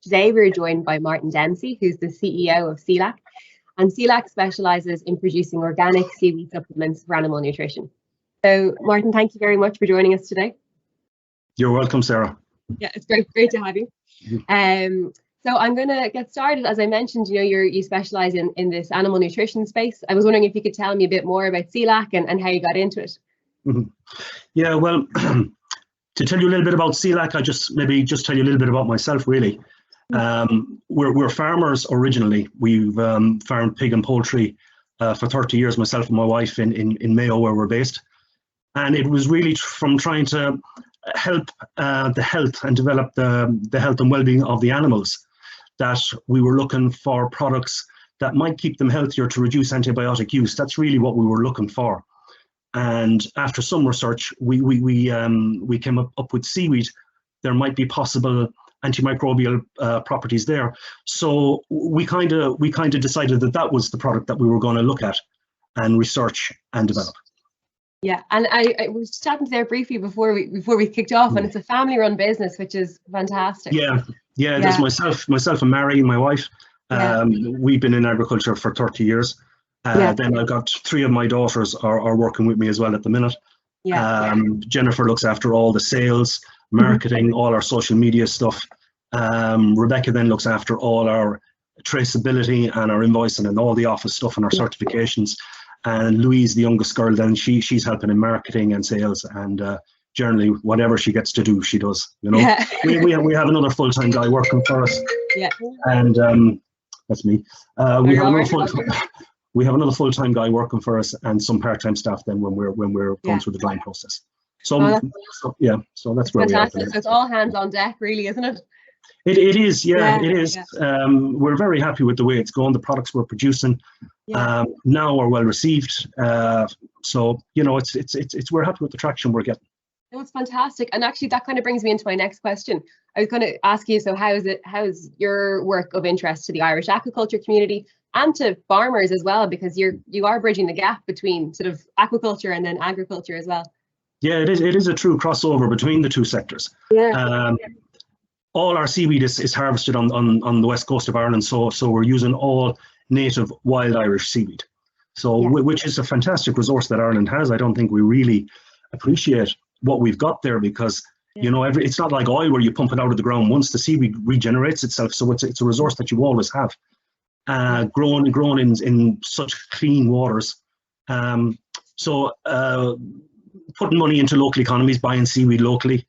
Today we're joined by Martin Dempsey, who's the CEO of Sealac, and Sealac specialises in producing organic seaweed supplements for animal nutrition. So Martin, thank you very much for joining us today. You're welcome, Sarah. Yeah, it's great to have you. So I'm going to get started. As I mentioned, you specialise in this animal nutrition space. I was wondering if you could tell me a bit more about Sealac and how you got into it. Mm-hmm. Yeah, well, to tell you a little bit about Sealac, I just tell you a little bit about myself, really. We're farmers originally. We've farmed pig and poultry for 30 years, myself and my wife in Mayo, where we're based. And it was really from trying to help the health and develop the health and well-being of the animals that we were looking for products that might keep them healthier to reduce antibiotic use. That's really what we were looking for. And after some research, we came up with seaweed. There might be possible antimicrobial properties there. So we kind of decided that was the product that we were going to look at and research and develop. Yeah, and I was chatting there briefly before we kicked off, and it's a family-run business, which is fantastic. Yeah. There's myself and Mary, my wife. We've been in agriculture for 30 years. Then I've got 3 of my daughters are working with me as well at the minute. Jennifer looks after all the sales, marketing, all our social media stuff. Rebecca then looks after all our traceability and our invoicing and all the office stuff and our certifications. And Louise, the youngest girl, then she's helping in marketing and sales, and generally whatever she gets to do, she does. We have another full-time guy working for us. Yeah. And that's me. We have another full-time guy working for us, and some part-time staff then when we're going through the drying process. So that's where we are. So it's all hands on deck, really, isn't it? It is, it is. We're very happy with the way it's going. The products we're producing now are well received. So it's we're happy with the traction we're getting. No, it's fantastic. And actually that kind of brings me into my next question. I was going to ask you, so how's your work of interest to the Irish aquaculture community and to farmers as well, because you are bridging the gap between sort of aquaculture and then agriculture as well. Yeah, it is a true crossover between the two sectors. All our seaweed is harvested on the west coast of Ireland, so we're using all native wild Irish seaweed, which is a fantastic resource that Ireland has. I don't think we really appreciate what we've got there, because it's not like oil where you pump it out of the ground once. The seaweed regenerates itself, so it's a resource that you always have, grown in such clean waters. So putting money into local economies, buying seaweed locally.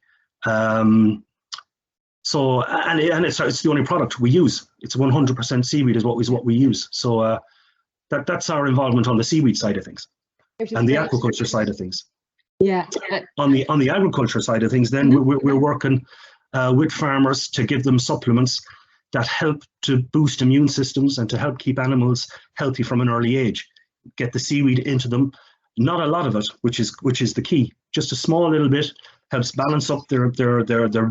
So it's the only product we use. It's 100% seaweed is what we use. So that's our involvement on the seaweed side of things, and the aquaculture side of things. Yeah. On the agriculture side of things, then we're working with farmers to give them supplements that help to boost immune systems and to help keep animals healthy from an early age. Get the seaweed into them, not a lot of it, which is the key. Just a small little bit helps balance up their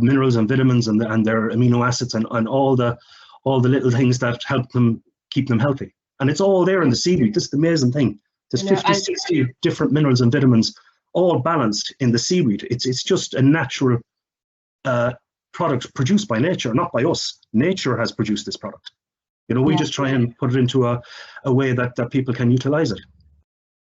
minerals and vitamins and their amino acids and all the little things that help them keep them healthy. And it's all there in the seaweed. This is the amazing thing. There's 60 different minerals and vitamins, all balanced in the seaweed. It's just a natural product produced by nature, not by us. Nature has produced this product. We just try and put it into a way that people can utilize it.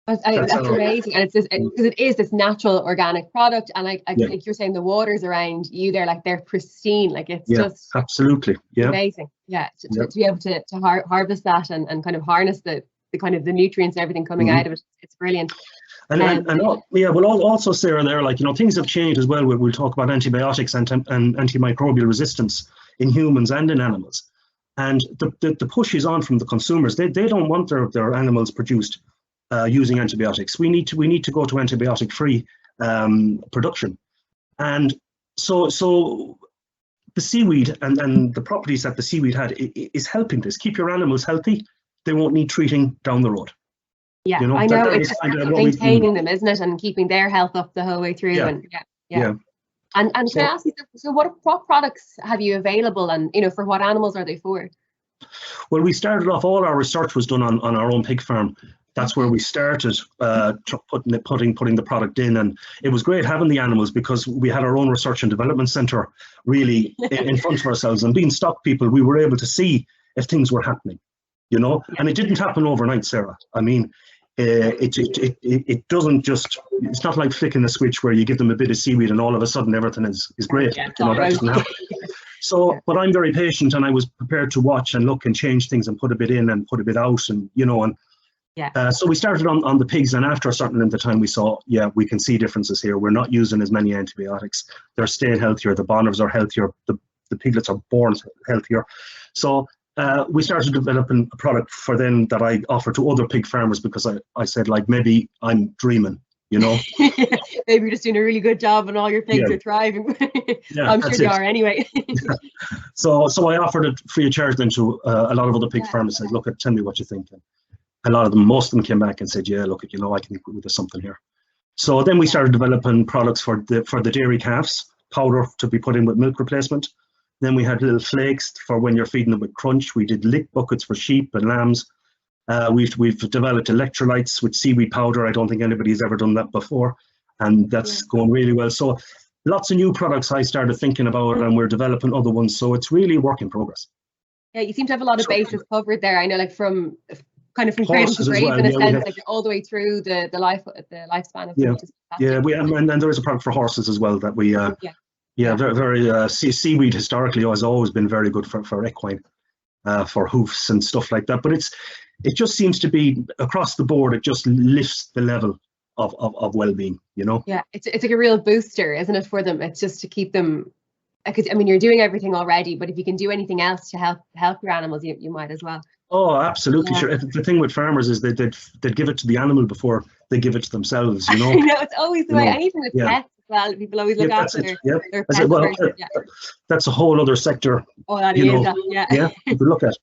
That's amazing, and because it is this natural organic product, and like you're saying, the waters around you there, like they're pristine, like it's just absolutely amazing. To be able to harvest that and kind of harness the kind of the nutrients and everything coming out of it, it's brilliant. Also Sarah, there, like things have changed as well. We'll talk about antibiotics and antimicrobial resistance in humans and in animals, and the push is on from the consumers. They don't want their animals produced using antibiotics. We need to go to antibiotic-free production, and so the seaweed and the properties that the seaweed had is helping this. Keep your animals healthy. They won't need treating down the road. Yeah, I know it's maintaining them, isn't it, and keeping their health up the whole way through. And can I ask you, so what products have you available, and for what animals are they for? Well, we started off, all our research was done on our own pig farm. That's where we started putting the product in, and it was great having the animals because we had our own research and development centre really in front of ourselves, and being stock people, we were able to see if things were happening, you know. And it didn't happen overnight, Sarah. I mean, it doesn't just. It's not like flicking a switch where you give them a bit of seaweed and all of a sudden everything is great. You know, that doesn't happen. So, but I'm very patient, and I was prepared to watch and look and change things and put a bit in and put a bit out, and you know, and. So we started on the pigs, and after a certain length of time we saw, we can see differences here. We're not using as many antibiotics. They're staying healthier. The boners are healthier. The piglets are born healthier. So we started developing a product for them that I offer to other pig farmers because I said, like, maybe I'm dreaming, you know. Maybe you're just doing a really good job and all your pigs are thriving. I'm sure they are anyway. So I offered it free of charge then to a lot of other pig farmers. Said, look, tell me what you think. A lot of them, most of them came back and said, yeah, look, you know, I think there's something here. So then we started developing products for the dairy calves, powder to be put in with milk replacement. Then we had little flakes for when you're feeding them with crunch. We did lick buckets for sheep and lambs. We've developed electrolytes with seaweed powder. I don't think anybody's ever done that before, and that's going really well. So lots of new products I started thinking about, and we're developing other ones. So it's really a work in progress. Yeah, you seem to have a lot of bases covered there. I know, like from cradle to grave, in a sense, like all the way through the lifespan of them. And there is a product for horses as well that we very seaweed historically has always been very good for equine, for hoofs and stuff like that. But it just seems to be across the board. It just lifts the level of well-being, you know. Yeah, it's like a real booster, isn't it, for them? It's just to keep them. Because I mean, you're doing everything already, but if you can do anything else to help your animals, you might as well. Oh, absolutely. Sure. The thing with farmers is they'd give it to the animal before they give it to themselves, you know. I know, it's always the way. And even with pets as well, people always look after their pets. That's a whole other sector. Oh, that is, to look at.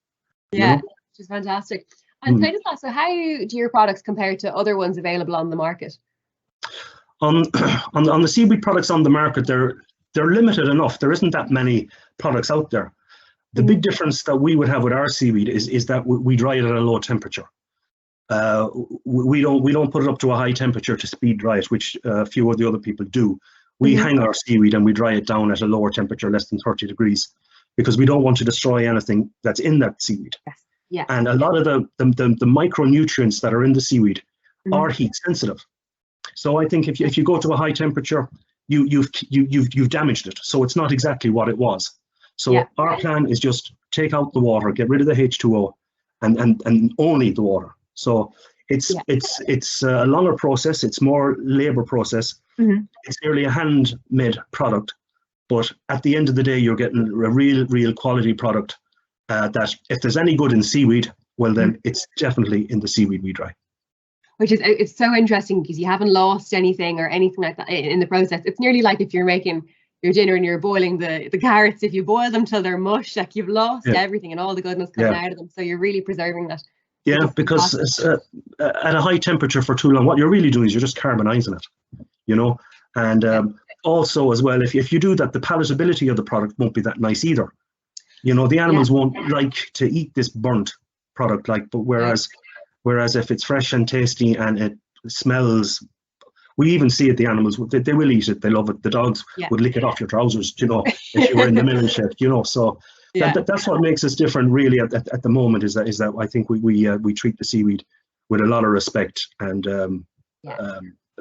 Yeah, which is fantastic. And can I just ask, so how do your products compare to other ones available on the market? On the seaweed products on the market, they're limited enough. There isn't that many products out there. The big difference that we would have with our seaweed is that we dry it at a low temperature. We don't put it up to a high temperature to speed dry it, which a few of the other people do. We hang our seaweed and we dry it down at a lower temperature, less than 30 degrees, because we don't want to destroy anything that's in that seaweed. Yeah. And a lot of the micronutrients that are in the seaweed are heat sensitive. So I think if you go to a high temperature, you've damaged it. So it's not exactly what it was. So our plan is just take out the water, get rid of the H2O, and only the water. So it's a longer process. It's more labor process. It's nearly a handmade product, but at the end of the day, you're getting a real quality product. That if there's any good in seaweed, well then it's definitely in the seaweed we dry. Which is, it's so interesting because you haven't lost anything or anything like that in the process. It's nearly like if you're making your dinner and you're boiling the carrots, if you boil them till they're mush, like you've lost everything and all the goodness coming out of them. So you're really preserving that. Yeah, because at a high temperature for too long, what you're really doing is you're just carbonizing it, you know. And also as well, if you do that, the palatability of the product won't be that nice either. You know, the animals won't like to eat this burnt product, but whereas if it's fresh and tasty and it smells. We even see it, the animals, they will eat it, they love it. The dogs would lick it off your trousers, you know, if you were in the milling shed, you know. So that's what makes us different really at the moment, is that I think we treat the seaweed with a lot of respect, and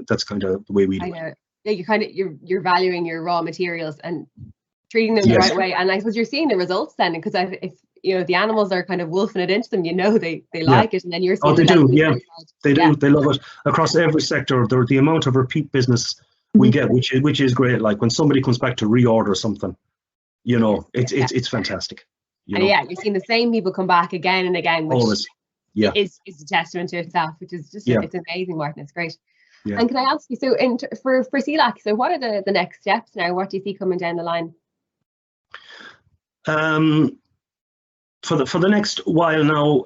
that's kind of the way we do it. Yeah, you're valuing your raw materials and treating them the right way. And I suppose you're seeing the results then, because if you know the animals are kind of wolfing it into them, you know they like it, and then you're seeing they do, they do, they love it across every sector. The amount of repeat business we get, which is great. Like when somebody comes back to reorder something, you know, it's fantastic. And you're seeing the same people come back again and again, which always, is a testament to itself, which is just it's amazing, Martin. It's great. And can I ask you, so for Sealac, so what are the next steps now? What do you see coming down the line? For the next while now,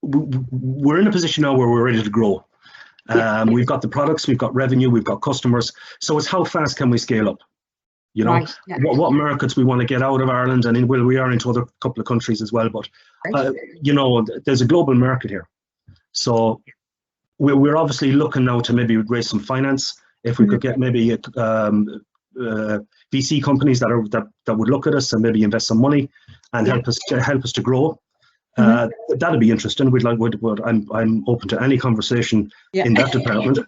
we're in a position now where we're ready to grow. We've got the products, we've got revenue, we've got customers. So it's how fast can we scale up? You know, what markets we want to get out of Ireland, and we are into other couple of countries as well. But you know, there's a global market here, So we're obviously looking now to maybe raise some finance. If we could get maybe VC companies that would look at us and maybe invest some money and help us to grow. That'd be interesting. I'm open to any conversation in that department.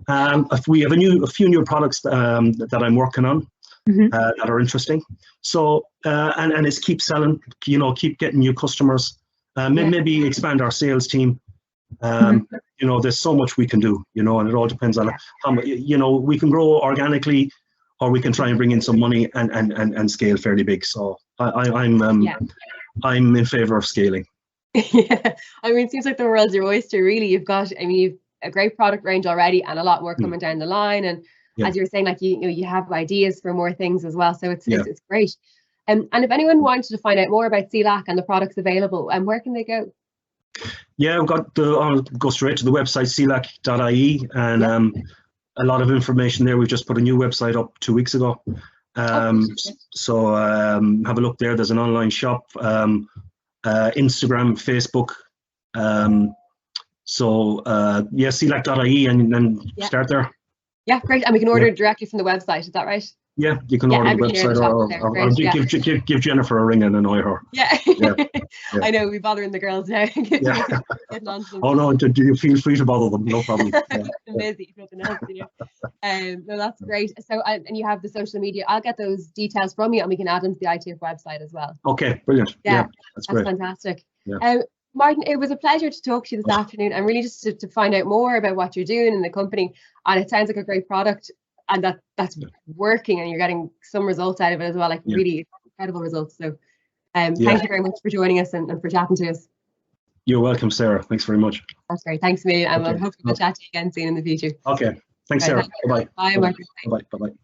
If we have a few new products that I'm working on that are interesting. So and it's keep selling, keep getting new customers. Maybe expand our sales team. There's so much we can do, and it all depends on how much. We can grow organically, or we can try and bring in some money and scale fairly big. So I'm in favor of scaling. Yeah, I mean, it seems like the world's your oyster, really. You've a great product range already, and a lot more coming down the line. And as you were saying, like you have ideas for more things as well. So it's great. And if anyone wanted to find out more about Sealac and the products available, where can they go? Yeah, we've got go straight to the website sealac.ie, and a lot of information there. We've just put a new website up 2 weeks ago. So have a look there. There's an online shop. Instagram, Facebook, sealac.ie and start there. Yeah, great. And we can order directly from the website, is that right? Yeah, you can order the website or give Jennifer a ring and annoy her. Yeah. I know, we're bothering the girls now. Oh no, do you feel free to bother them, no problem. Busy, nothing else, no, that's great. So, and you have the social media. I'll get those details from you and we can add them to the IATiP website as well. Okay, brilliant. Yeah, that's great. Fantastic. Yeah. Martin, it was a pleasure to talk to you this afternoon and really just to find out more about what you're doing in the company. And it sounds like a great product and that's working and you're getting some results out of it as well, like really incredible results. So thank you very much for joining us and for chatting to us. You're welcome, Sarah. Thanks very much. That's great. Thanks, Neil. And we'll hopefully chat to you again soon in the future. Okay. Thanks, Sarah. Bye-bye. Bye, Martin. Bye-bye. Bye-bye.